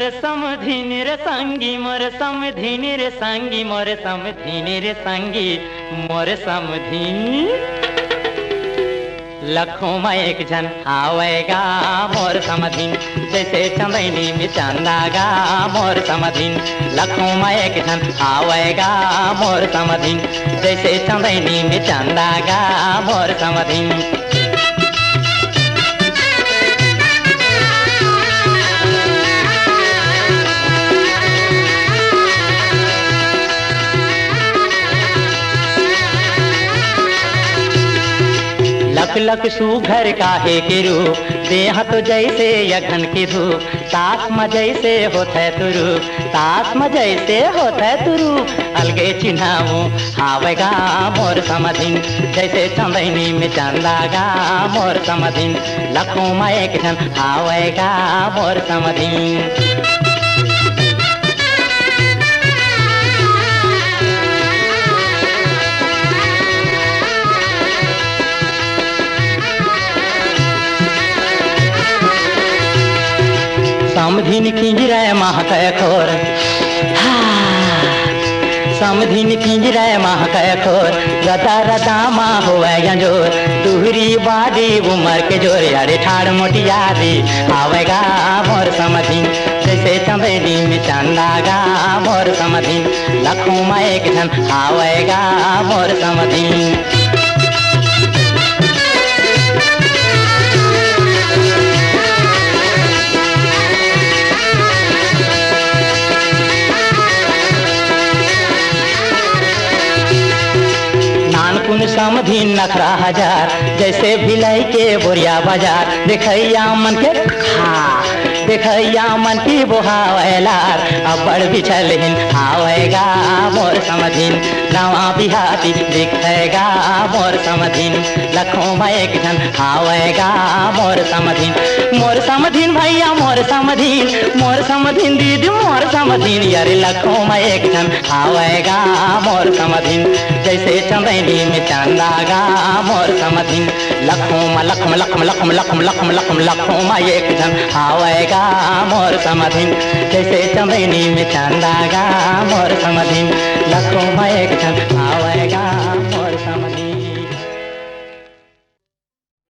मोर समधिनी रे संगी मोर समधिनी रे संगी मोर समधिनी रे संगी मोर समधिनी लखों में एक जन आवेगा मोर समधिन जैसे चंदनी में चंदागा मोर समधिन लखों में एक जन आवेगा मोर समधिन जैसे चंदनी में चंदागा मोर समधिन लख लख सुघर काहे के रूप देह तो जैसे यघन की धूप तास में जैसे होता है तुरु तास में जैसे होता है तुरु अलगे चिन्हाऊ आवेगा मोर समधिन जैसे चंदनी में चंदागा मोर समधिन लखों में एक जन आवेगा मोर समधिन समधिन किंजरा महकय खोर समधिन किंजरा महकय खोर रता रता माँ हुआ जोर तुहरी बादी उमर के जोर अरे ठाड़ मोटिया दी आवेगा मोर समधिन जैसे चंदनी में चंदागा मोर समधिन लखों में एक जन आवेगा मोर समधिन कुन समधिन नखरा हजार जैसे भिलाई के बोरिया बाजार देखैया मन के देखैया मन की बोहावैलार अबड़ बिछल हिन आवेगा मोर समधिन नवा बिहाती दिखेगा मोर समधिन लखों में एक जन आवेगा मोर समधिन भैया मोर समधिन दीदी मोर समधिन यार लखों में एक जन आवेगा मोर समधिन जैसे चंदनी में चंदागा मोर समधिन लखों में लखों में एक जन आवेगा मोर समधिन जैसे चंदनी में चंदागा मोर समधिन लखों में एक जन आवेगा।